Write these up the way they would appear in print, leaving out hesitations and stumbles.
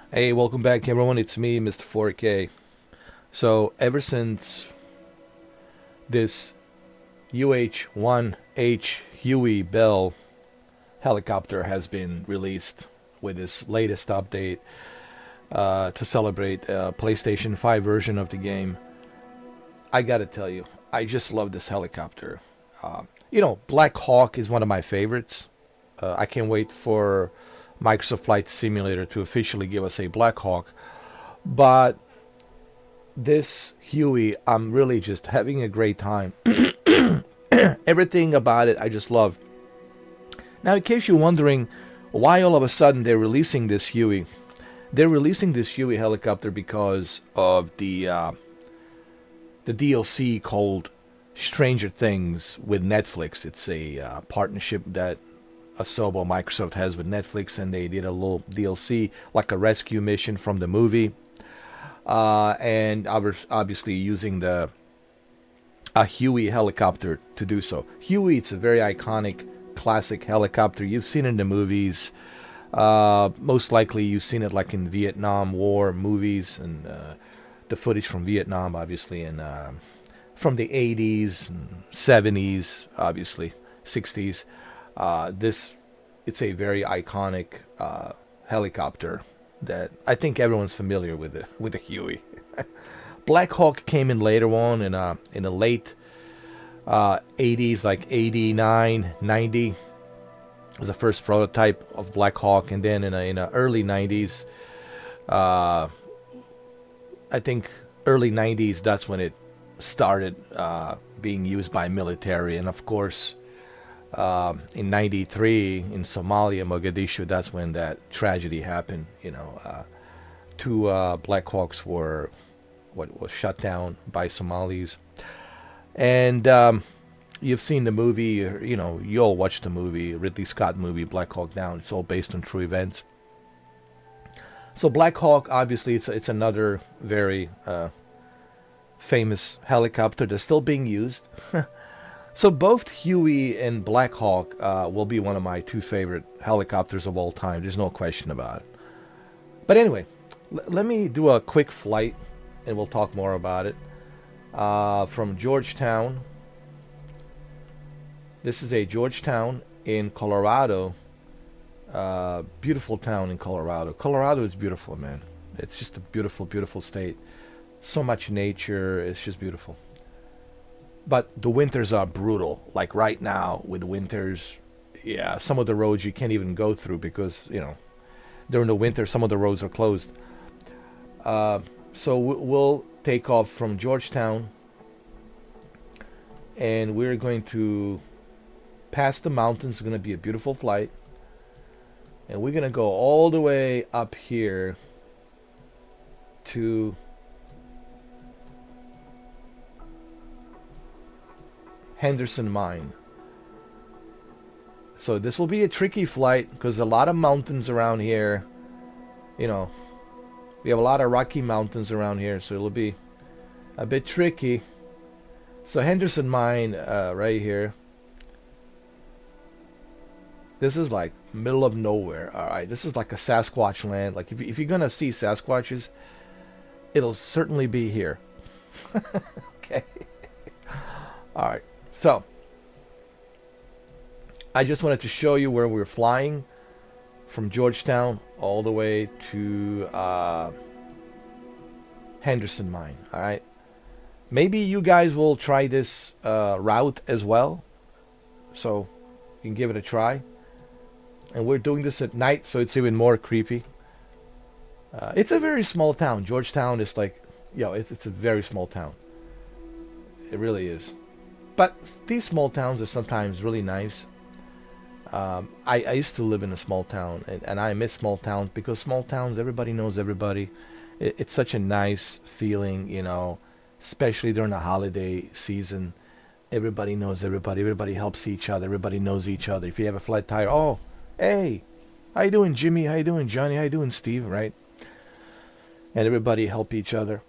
Hey, welcome back, everyone. It's me, Mr. 4K. So, ever since this UH-1H Huey Bell helicopter has been released with this latest update to celebrate PlayStation 5 version of the game, I gotta tell you, I just love this helicopter. Black Hawk is one of my favorites. I can't wait for Microsoft Flight Simulator to officially give us a Black Hawk. But this Huey, I'm really just having a great time. Everything about it, I just love. Now, in case you're wondering why all of a sudden they're releasing this Huey helicopter because of the DLC called Stranger Things with Netflix. It's a partnership that Asobo Microsoft has with Netflix, and they did a little DLC like a rescue mission from the movie. And I was obviously using the a Huey helicopter to do so. Huey, it's a very iconic, classic helicopter. You've seen it in the movies. Most likely, you've seen it like in Vietnam War movies and the footage from Vietnam, obviously, and from the 80s and 70s, obviously, 60s. This it's a very iconic helicopter that I think everyone's familiar with the Huey. Black Hawk came in later on in the late 80s, like 89, 90 was the first prototype of Black Hawk, and then in the early 90s, uh, I think early 90s, that's when it started being used by military, and of course in 93 in Somalia, Mogadishu, that's when that tragedy happened. Two Black Hawks were what was shut down by Somalis, and you've seen the movie. You all watched the movie, Ridley Scott movie, Black Hawk Down. It's all based on true events. So Black Hawk, obviously, it's another very famous helicopter that's still being used. So both Huey and Black Hawk will be one of my two favorite helicopters of all time. There's no question about it. But anyway, let me do a quick flight, and we'll talk more about it. From Georgetown. This is a Georgetown in Colorado. Beautiful town in Colorado. Colorado is beautiful, man. It's just a beautiful, beautiful state. So much nature. It's just beautiful. But the winters are brutal. Like right now with winters, yeah, some of the roads you can't even go through because during the winter some of the roads are closed. So we'll take off from Georgetown, and we're going to pass the mountains. It's going to be a beautiful flight, and we're going to go all the way up here to Henderson mine. So this will be a tricky flight because a lot of mountains around here. We have a lot of rocky mountains around here, so it'll be a bit tricky. So Henderson mine, right here. This is like middle of nowhere. All right, this is like a Sasquatch land. Like if you're gonna see Sasquatches, it'll certainly be here. Okay. All right. So I just wanted to show you where we're flying from Georgetown all the way to Henderson mine. All right. Maybe you guys will try this route as well, so you can give it a try. And we're doing this at night, so it's even more creepy. It's a very small town. Georgetown is like, it's a very small town. It really is. But these small towns are sometimes really nice. I used to live in a small town, and I miss small towns because small towns, everybody knows everybody. It's such a nice feeling, especially during the holiday season. Everybody knows everybody. Everybody helps each other. Everybody knows each other. If you have a flat tire, oh, hey, how you doing, Jimmy? How you doing, Johnny? How you doing, Steve? Right? And everybody help each other.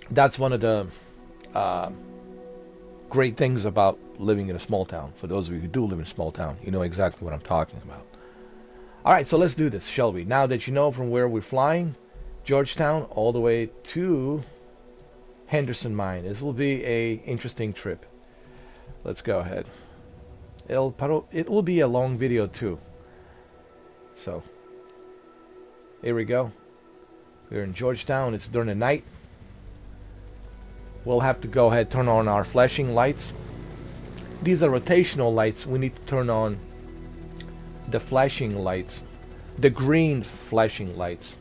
That's one of the great things about living in a small town. For those of you who do live in a small town, you know exactly what I'm talking about. All right, so let's do this, shall we? Now that you know from where we're flying, Georgetown all the way to Henderson mine. This will be a interesting trip. Let's go ahead. It will be a long video too. So here we go. We're in Georgetown. It's during the night. We'll have to go ahead, turn on our flashing lights. These are rotational lights. We need to turn on the flashing lights, the green flashing lights.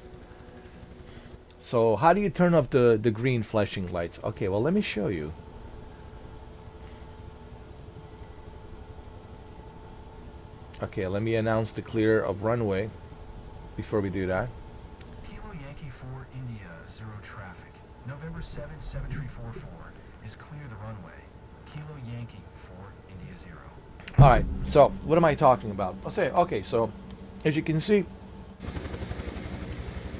So how do you turn off the green flashing lights? Okay, well, let me show you. Okay, let me announce the clear of runway before we do that. Kilo Yankee 4 India 0 traffic. November 7, 7344 is clear the runway. Kilo Yankee 4 India 0. All right, so what am I talking about? I'll say, okay, so as you can see,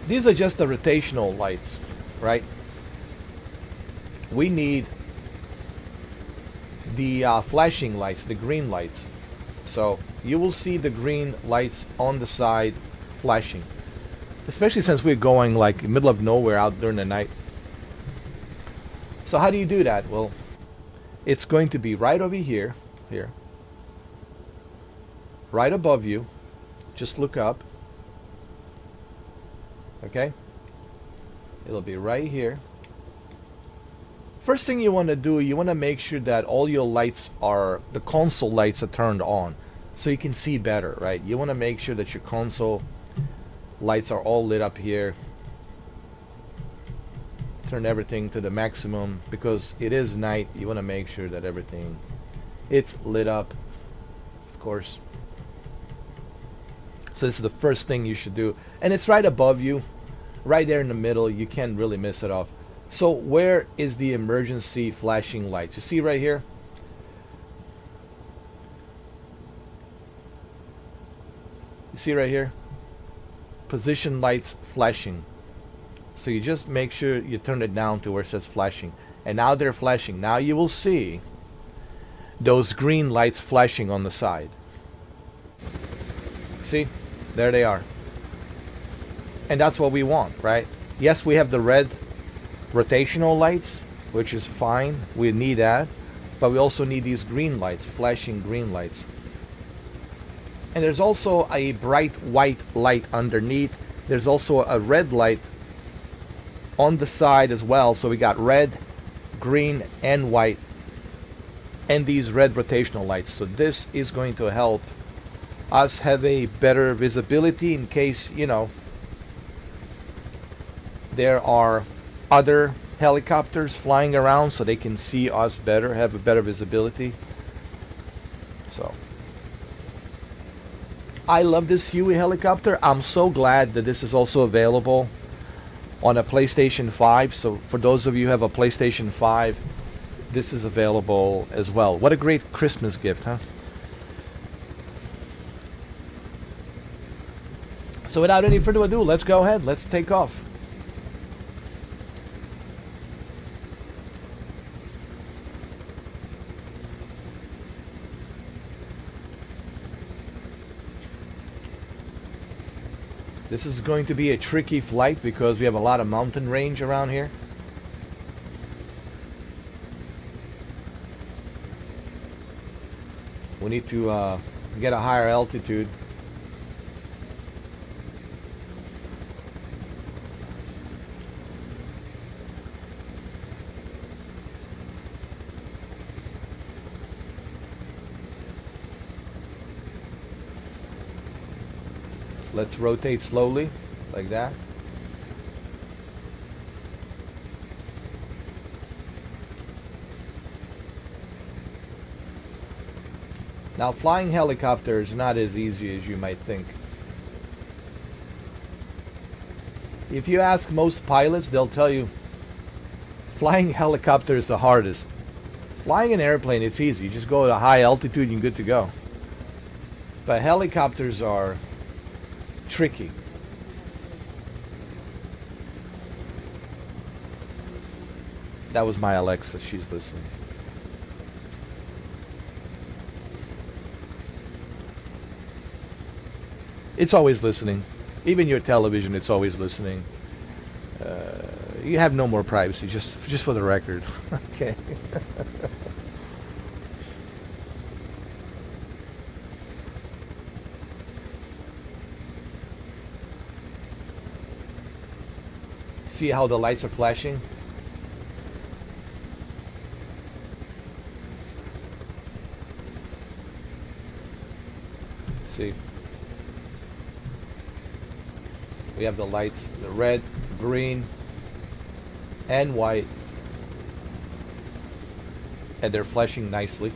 these are just the rotational lights, right? We need the flashing lights, the green lights. So you will see the green lights on the side flashing, especially since we're going like middle of nowhere out during the night. So how do you do that? Well, it's going to be right over here, right above you. Just look up. Okay? It'll be right here. First thing you want to do, you want to make sure that all your lights are, the console lights are turned on so you can see better, right? You want to make sure that your console lights are all lit up here. Turn everything to the maximum because it is night. You want to make sure that everything, it's lit up, of course. So this is the first thing you should do. And it's right above you, right there in the middle. You can't really miss it off. So where is the emergency flashing lights? You see right here? You see right here? Position lights flashing. So you just make sure you turn it down to where it says flashing. And now they're flashing. Now you will see those green lights flashing on the side. See? There they are. And that's what we want, right? Yes, we have the red rotational lights, which is fine. We need that. But we also need these green lights, flashing green lights. And there's also a bright white light underneath. There's also a red light on the side as well. So we got red, green, and white. And these red rotational lights. So this is going to help us have a better visibility in case, you know, there are other helicopters flying around, so they can see us better, have a better visibility. So I love this Huey helicopter. I'm so glad that this is also available on a PlayStation 5. So for those of you who have a PlayStation 5, this is available as well. What a great Christmas gift, huh? So without any further ado, let's go ahead. Let's take off. This is going to be a tricky flight because we have a lot of mountain range around here. We need to get a higher altitude. Let's rotate slowly, like that. Now, flying helicopter is not as easy as you might think. If you ask most pilots, they'll tell you flying helicopter is the hardest. Flying an airplane, it's easy. You just go at a high altitude and you're good to go. But helicopters are tricky. That was my Alexa. She's listening. It's always listening. Even your television, it's always listening. You have no more privacy, just for the record. Okay. See how the lights are flashing? See? We have the lights, the red, green, and white. And they're flashing nicely.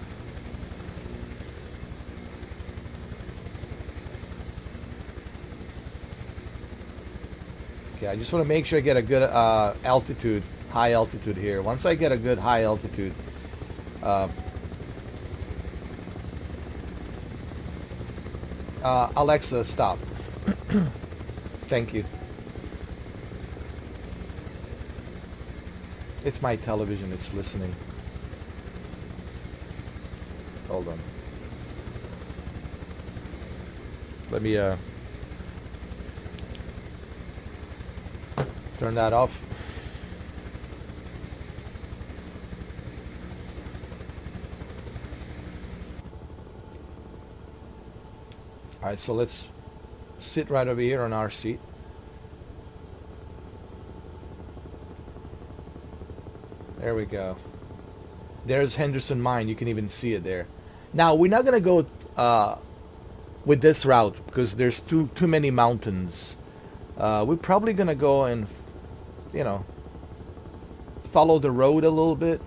Okay, I just want to make sure I get a good altitude, high altitude here. Once I get a good high altitude, Alexa, stop. Thank you. It's my television, it's listening. Hold on. Let me turn that off. Alright, so let's sit right over here on our seat. There we go. There's Henderson Mine. You can even see it there. Now, we're not going to go with this route because there's too many mountains. We're probably going to go and, you know, follow the road a little bit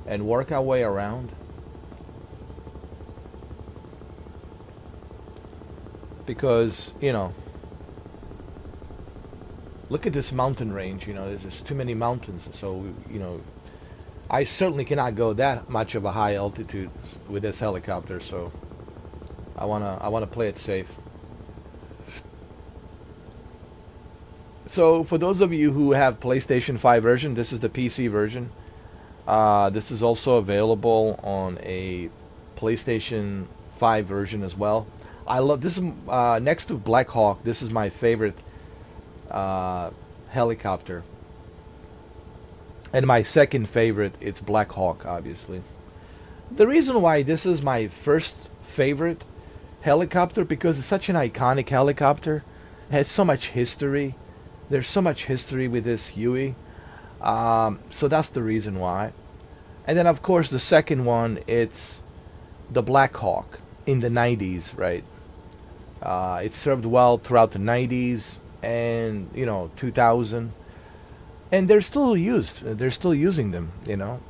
and work our way around. Because, you know, look at this mountain range. You know, there's just too many mountains. So, you know, I certainly cannot go that much of a high altitude with this helicopter. So I wanna play it safe. So for those of you who have PlayStation 5 version, this is the PC version. This is also available on a PlayStation 5 version as well. I love this. Next to Black Hawk, this is my favorite helicopter. And my second favorite, it's Black Hawk, obviously. The reason why this is my first favorite helicopter, because it's such an iconic helicopter. It has so much history. There's so much history with this Huey. So that's the reason why. And then, of course, the second one, it's the Black Hawk in the 90s, right? It served well throughout the 90s and, you know, 2000. And they're still used. They're still using them, you know.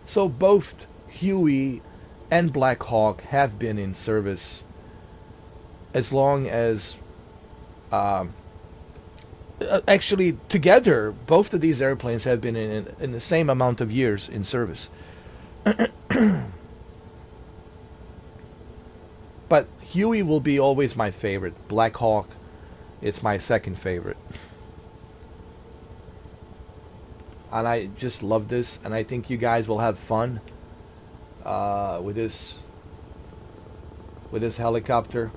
So both Huey and Black Hawk have been in service as long as... actually, together, both of these airplanes have been in the same amount of years in service. But Huey will be always my favorite. Black Hawk, it's my second favorite. And I just love this, and I think you guys will have fun with this helicopter.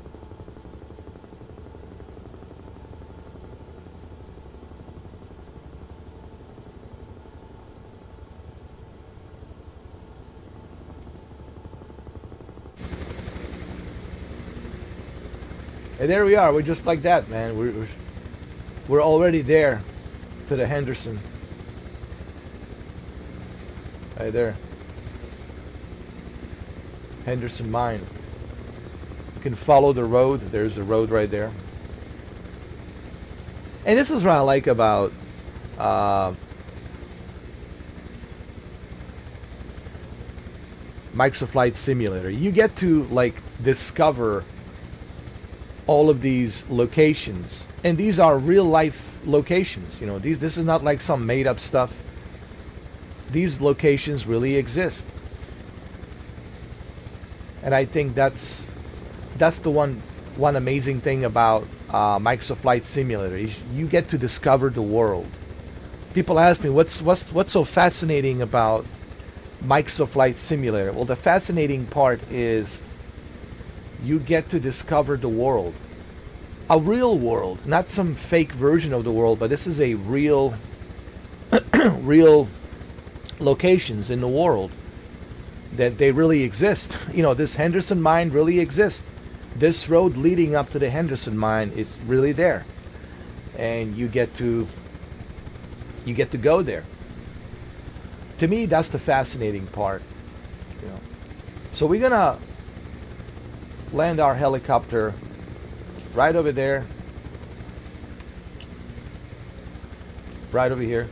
And there we are. We're just like that, man. We're already there to the Henderson. Right there. Henderson Mine. You can follow the road. There's the road right there. And this is what I like about Microsoft Flight Simulator. You get to like discover all of these locations, and these are real life locations. You know, this is not like some made up stuff. These locations really exist, and I think that's the one amazing thing about Microsoft Flight Simulator. You get to discover the world. People ask me what's so fascinating about Microsoft Flight Simulator. Well, the fascinating part is you get to discover the world. A real world, not some fake version of the world, but this is a real, real locations in the world that they really exist. You know, this Henderson mine really exists. This road leading up to the Henderson mine is really there, and you get to go there. To me, that's the fascinating part. You know, so we're gonna land our helicopter right over there, right over here.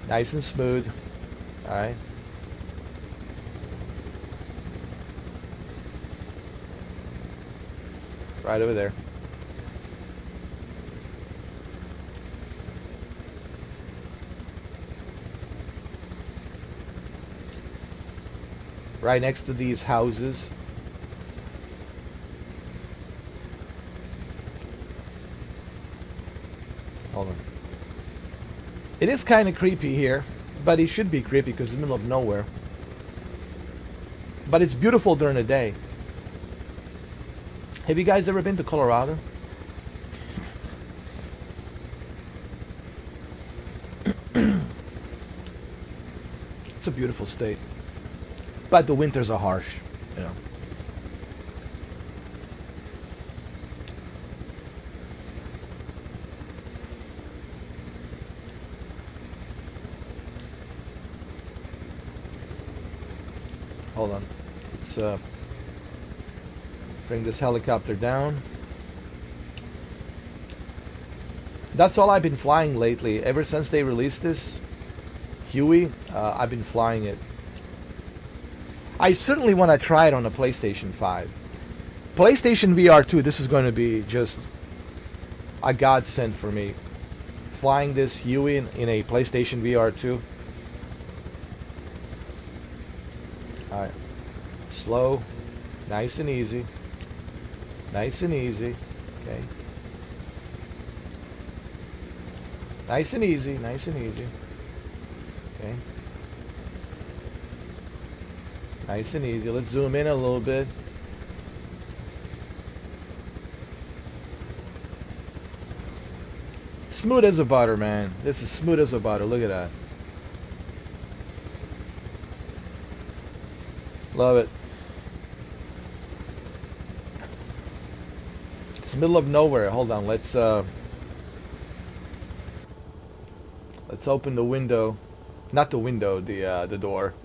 Nice and smooth. All right. Right over there. Right next to these houses. Hold on. It is kind of creepy here, but it should be creepy because it's in the middle of nowhere. But it's beautiful during the day. Have you guys ever been to Colorado? It's a beautiful state. But the winters are harsh, you know. Hold on. Let's bring this helicopter down. That's all I've been flying lately. Ever since they released this, Huey, I've been flying it. I certainly want to try it on a PlayStation 5. PlayStation VR 2, this is going to be just a godsend for me. Flying this Huey in a PlayStation VR 2. Alright. Slow. Nice and easy. Nice and easy. Okay. Nice and easy. Nice and easy. Okay. Nice and easy. Let's zoom in a little bit. Smooth as a butter, man. This is smooth as a butter. Look at that. Love it. It's the middle of nowhere. Hold on. Let's open the window. Not the window, the door.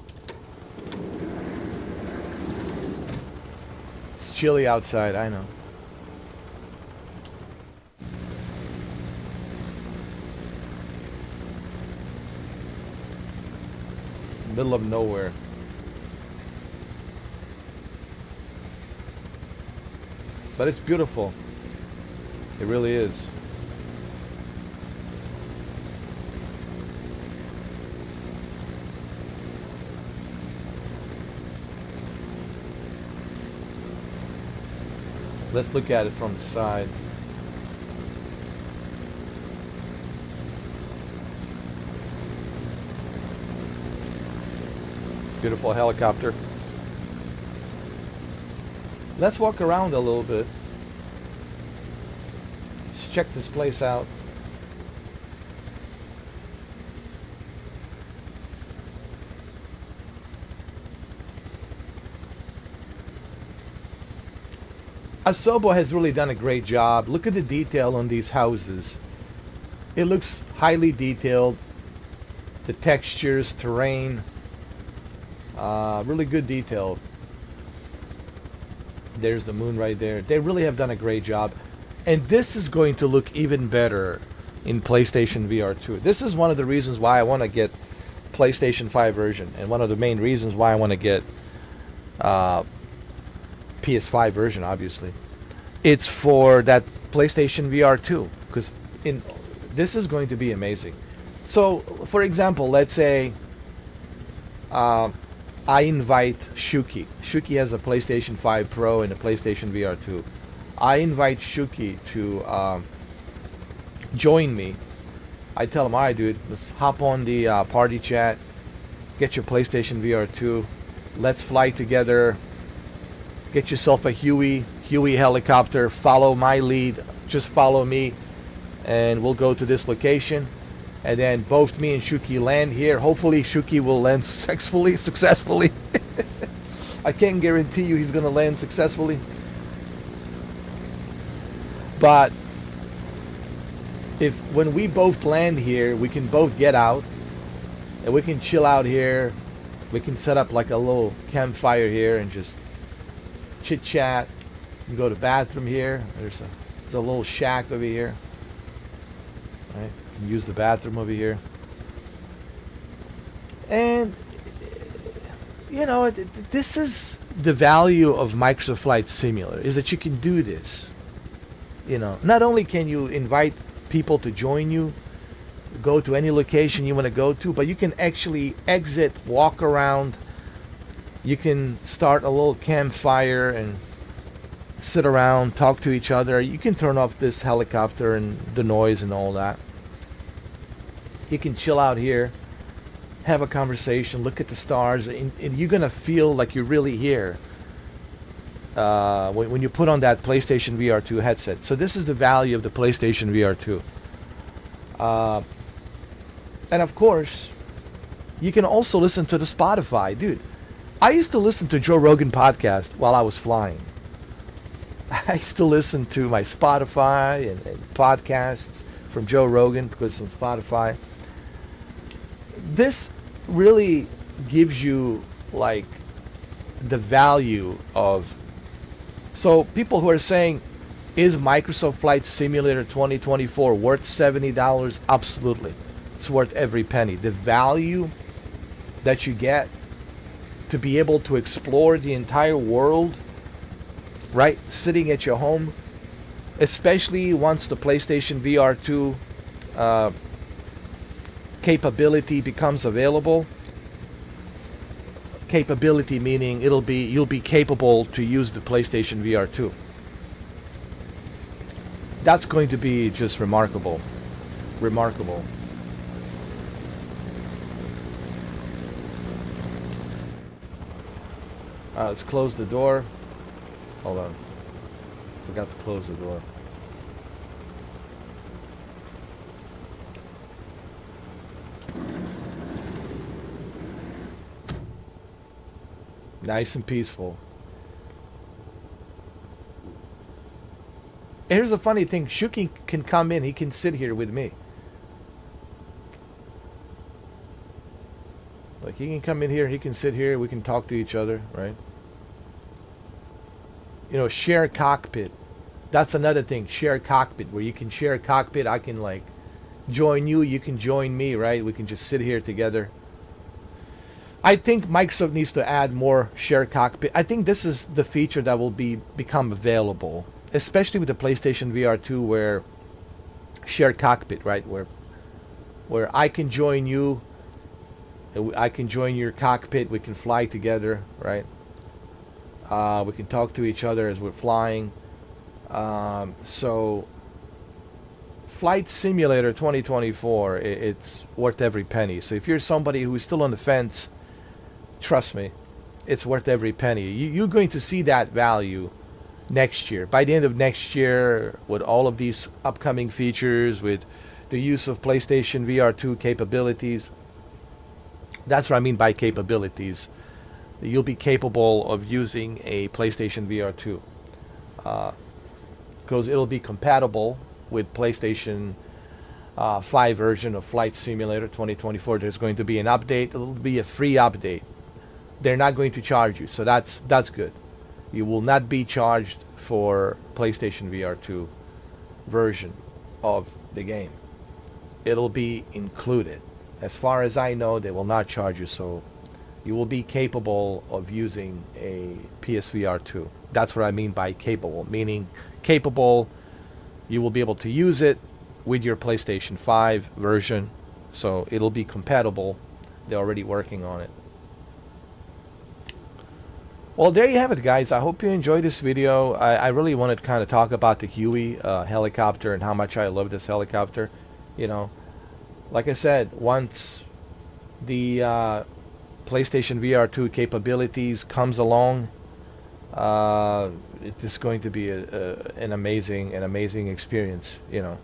It's chilly outside, I know. It's the middle of nowhere. But it's beautiful. It really is. Let's look at it from the side. Beautiful helicopter. Let's walk around a little bit. Let's check this place out. Asobo has really done a great job. Look at the detail on these houses. It looks highly detailed. The textures, terrain, really good detail. There's the moon right there. They really have done a great job. And this is going to look even better in PlayStation VR 2. This is one of the reasons why I want to get PlayStation 5 version. And one of the main reasons why I want to get PS5 version, obviously. It's for that PlayStation VR 2. Because this is going to be amazing. So, for example, let's say I invite Shuki. Shuki has a PlayStation 5 Pro and a PlayStation VR 2. I invite Shuki to join me I tell them, all right, dude, let's hop on the party chat, get your PlayStation VR 2, let's fly together, get yourself a Huey Helicopter, follow my lead, just follow me, and we'll go to this location. And then both me and Shuki land here. Hopefully Shuki will land successfully. I can't guarantee you he's going to land successfully. But if when we both land here, we can both get out and we can chill out here. We can set up like a little campfire here and just chit chat. You can go to the bathroom here. There's a little shack over here. Right? You can use the bathroom over here. And you know, this is the value of Microsoft Flight Simulator, is that you can do this. You know, not only can you invite people to join you, go to any location you want to go to, but you can actually exit, walk around. You can start a little campfire and sit around, talk to each other. You can turn off this helicopter and the noise and all that. You can chill out here, have a conversation, look at the stars, and you're going to feel like you're really here when you put on that PlayStation VR 2 headset. So this is the value of the PlayStation VR 2. And of course, you can also listen to the Spotify. Dude, I used to listen to Joe Rogan podcast while I was flying. I used to listen to my Spotify and podcasts from Joe Rogan because it's on Spotify. This really gives you like the value of, so people who are saying, is Microsoft Flight Simulator 2024 worth $70? Absolutely. It's worth every penny. The value that you get to be able to explore the entire world, right, sitting at your home, especially once the PlayStation VR 2 capability becomes available. Capability meaning you'll be capable to use the PlayStation VR 2. That's going to be just remarkable. Remarkable. Let's close the door. Hold on. Forgot to close the door. Nice and peaceful. Here's the funny thing. Shuki can come in. He can sit here with me. Like, he can come in here. He can sit here. We can talk to each other, right? You know, share cockpit. That's another thing. Share cockpit, where you can share cockpit. I can, like, join you. You can join me, right? We can just sit here together. I think Microsoft needs to add more share cockpit. I think this is the feature that will become available, especially with the PlayStation VR 2, where share cockpit, right? Where I can join you, I can join your cockpit. We can fly together, right? We can talk to each other as we're flying. So, Flight Simulator 2024, it's worth every penny. So if you're somebody who's still on the fence, trust me, it's worth every penny. You're going to see that value next year. By the end of next year, with all of these upcoming features, with the use of PlayStation VR 2 capabilities. That's what I mean by capabilities. You'll be capable of using a PlayStation VR 2. Because it'll be compatible with PlayStation 5 version of Flight Simulator 2024. There's going to be an update. It'll be a free update. They're not going to charge you, so that's good. You will not be charged for PlayStation VR 2 version of the game. It'll be included. As far as I know, they will not charge you, so you will be capable of using a PSVR 2. That's what I mean by capable, meaning capable, you will be able to use it with your PlayStation 5 version, so it'll be compatible. They're already working on it. Well, there you have it, guys. I hope you enjoyed this video. I really wanted to kind of talk about the Huey helicopter and how much I love this helicopter. You know, like I said, once the PlayStation VR 2 capabilities comes along, it is going to be an amazing experience, you know.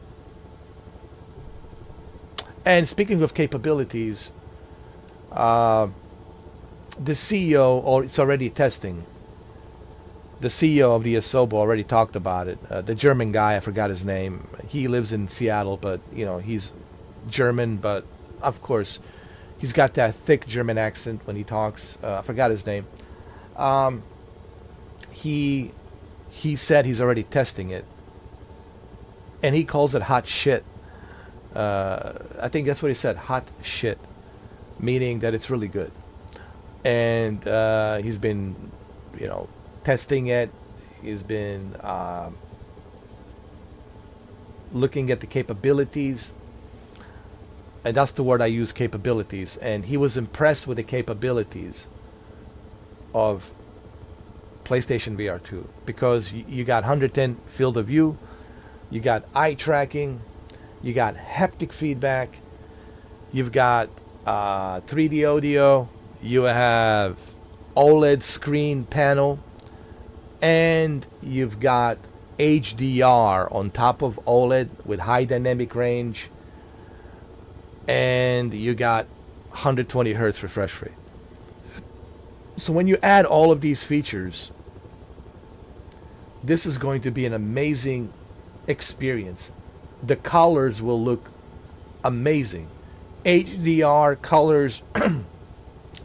And speaking of capabilities, the CEO, or it's already testing. The CEO of the Asobo already talked about it. The German guy, I forgot his name. He lives in Seattle, but you know he's German. But of course, he's got that thick German accent when he talks. I forgot his name. He said he's already testing it, and he calls it hot shit. I think that's what he said, hot shit, meaning that it's really good. And he's been, you know, testing it. He's been looking at the capabilities, and that's the word I use, capabilities. And he was impressed with the capabilities of PlayStation VR 2 because you got 110 field of view, you got eye tracking, you got haptic feedback, you've got 3D audio, you have OLED screen panel, and you've got HDR on top of OLED with high dynamic range, and you got 120 hertz refresh rate. So when you add all of these features, this is going to be an amazing experience. The colors will look amazing. HDR colors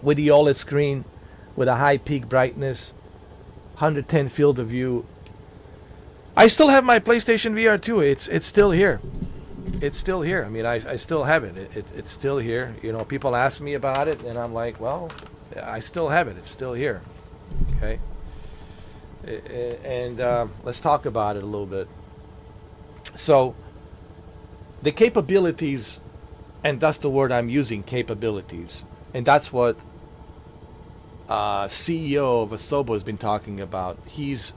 with the OLED screen, with a high peak brightness, 110 field of view. I still have my PlayStation VR 2. It's still here. It's still here. I mean, I still have it. It's still here. You know, people ask me about it, and I'm like, well, I still have it. It's still here. Okay. And let's talk about it a little bit. So, the capabilities, and that's the word I'm using, capabilities, and that's what CEO of Asobo has been talking about. He's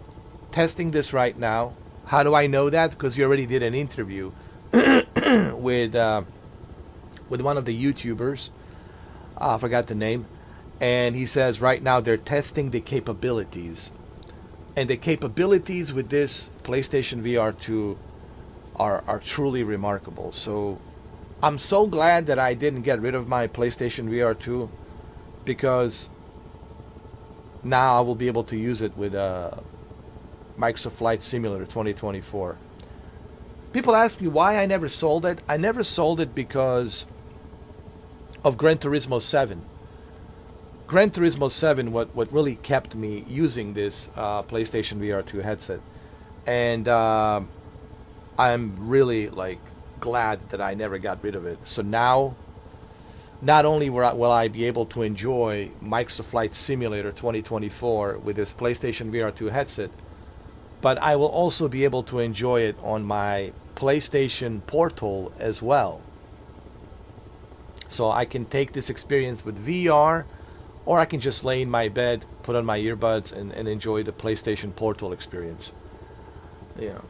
testing this right now. How do I know that? Because you already did an interview with one of the YouTubers. I forgot the name, and he says right now they're testing the capabilities, and the capabilities with this PlayStation VR 2 are truly remarkable. So I'm so glad that I didn't get rid of my PlayStation VR 2, because now I will be able to use it with Microsoft Flight Simulator 2024. People ask me why I never sold it. I never sold it because of Gran Turismo 7. Gran Turismo 7, what really kept me using this PlayStation VR 2 headset. And I'm really like glad that I never got rid of it. So now, not only will I be able to enjoy Microsoft Flight Simulator 2024 with this PlayStation VR 2 headset, but I will also be able to enjoy it on my PlayStation Portal as well. So I can take this experience with VR, or I can just lay in my bed, put on my earbuds, and enjoy the PlayStation Portal experience. You know.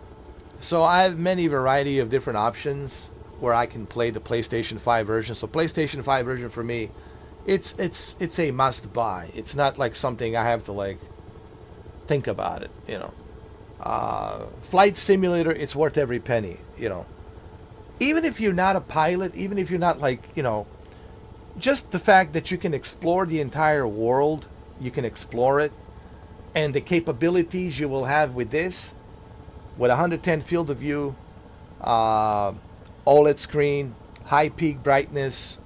So I have many variety of different options where I can play the PlayStation 5 version. So PlayStation 5 version for me, it's a must buy. It's not like something I have to like think about it, you know. Flight Simulator, it's worth every penny, you know. Even if you're not a pilot, even if you're not like, you know, just the fact that you can explore the entire world, you can explore it, and the capabilities you will have with this, with 110 field of view, OLED screen, high peak brightness,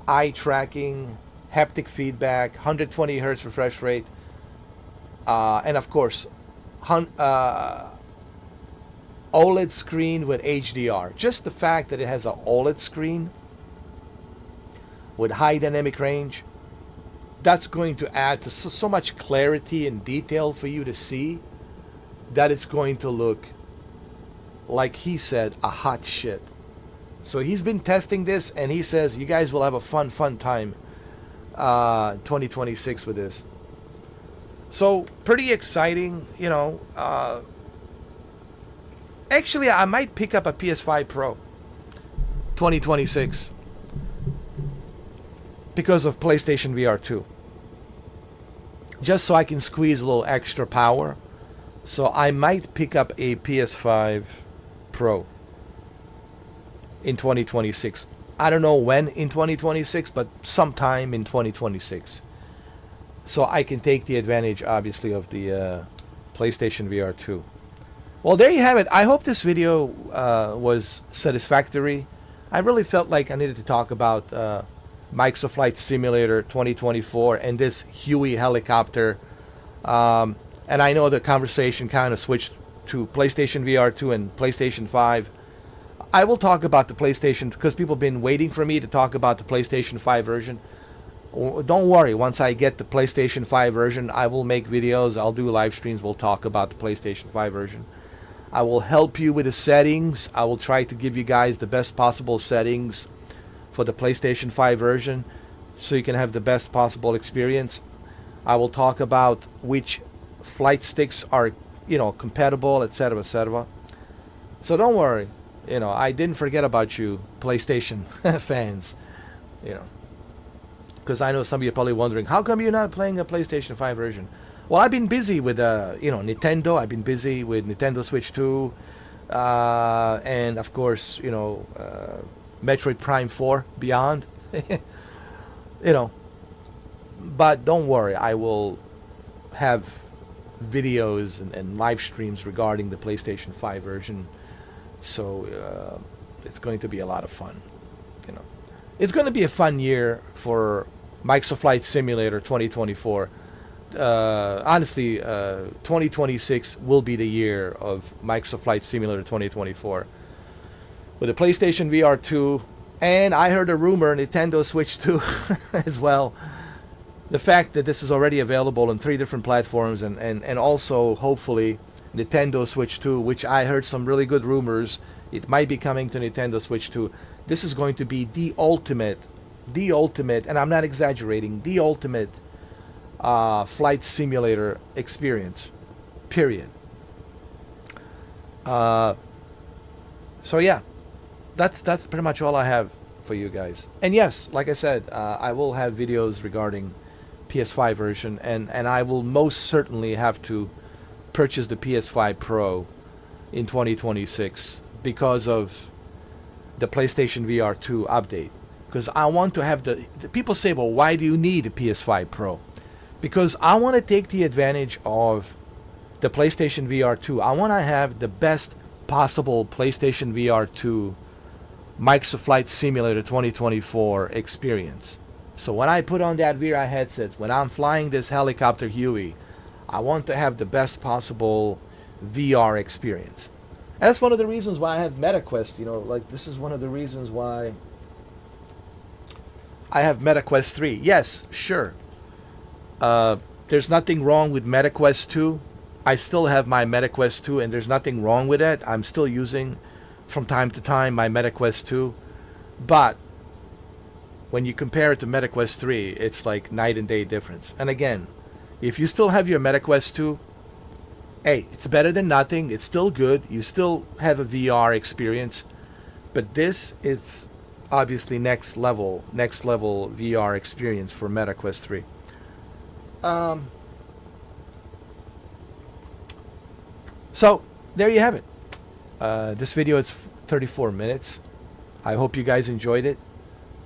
eye tracking, haptic feedback, 120 hertz refresh rate, and of course, OLED screen with HDR. Just the fact that it has an OLED screen with high dynamic range, that's going to add to so much clarity and detail for you to see, that it's going to look, like he said, a hot shit. So he's been testing this, and he says you guys will have a fun time 2026 with this. So pretty exciting, you know. Actually, I might pick up a PS5 Pro 2026. because of PlayStation VR 2. Just so I can squeeze a little extra power. So I might pick up a PS5 Pro in 2026. I don't know when in 2026, but sometime in 2026. So I can take the advantage, obviously, of the PlayStation VR 2. Well, there you have it. I hope this video was satisfactory. I really felt like I needed to talk about Microsoft Flight Simulator 2024 and this Huey Helicopter. And I know the conversation kind of switched to PlayStation VR 2 and PlayStation 5. I will talk about the PlayStation because people have been waiting for me to talk about the PlayStation 5 version. Don't worry, once I get the PlayStation 5 version, I will make videos, I'll do live streams, we'll talk about the PlayStation 5 version. I will help you with the settings. I will try to give you guys the best possible settings for the PlayStation 5 version so you can have the best possible experience. I will talk about which flight sticks are, compatible, etc., etc. So don't worry, I didn't forget about you, PlayStation fans, because I know some of you are probably wondering, how come you're not playing a PlayStation 5 version? Well, I've been busy with, Nintendo. I've been busy with Nintendo Switch 2, and of course, Metroid Prime 4 Beyond, But don't worry, I will have videos and live streams regarding the PlayStation 5 version. So it's going to be a lot of fun. It's going to be a fun year for Microsoft Flight Simulator 2024. Honestly, 2026 will be the year of Microsoft Flight Simulator 2024. With the PlayStation VR 2, and I heard a rumor, Nintendo Switch 2 as well. The fact that this is already available on 3 different platforms, and also, hopefully, Nintendo Switch 2, which I heard some really good rumors. It might be coming to Nintendo Switch 2. This is going to be the ultimate, and I'm not exaggerating, the ultimate flight simulator experience, period. So yeah, that's pretty much all I have for you guys. And yes, like I said, I will have videos regarding PS5 version, and I will most certainly have to purchase the PS5 Pro in 2026 because of the PlayStation VR 2 update. Because I want to have the people say, well, why do you need a PS5 Pro? Because I want to take the advantage of the PlayStation VR 2. I want to have the best possible PlayStation VR 2 Microsoft Flight Simulator 2024 experience. So when I put on that VR headset, when I'm flying this helicopter Huey, I want to have the best possible VR experience. And that's one of the reasons why I have MetaQuest. This is one of the reasons why I have MetaQuest 3. Yes, sure. There's nothing wrong with MetaQuest 2. I still have my MetaQuest 2, and there's nothing wrong with it. I'm still using, from time to time, my MetaQuest 2. But when you compare it to MetaQuest 3, it's like night and day difference. And again, if you still have your MetaQuest 2, hey, it's better than nothing. It's still good. You still have a VR experience. But this is obviously next level VR experience for MetaQuest 3. So there you have it. This video is 34 minutes. I hope you guys enjoyed it.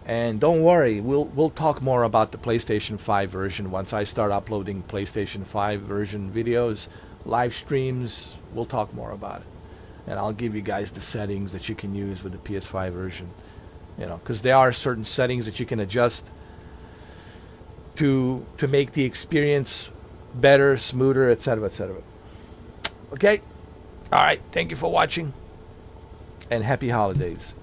And don't worry, we'll talk more about the PlayStation 5 version once I start uploading PlayStation 5 version videos, live streams. We'll talk more about it. And I'll give you guys the settings that you can use with the PS5 version. Because there are certain settings that you can adjust to make the experience better, smoother, etc., etc. Okay? All right. Thank you for watching. And happy holidays.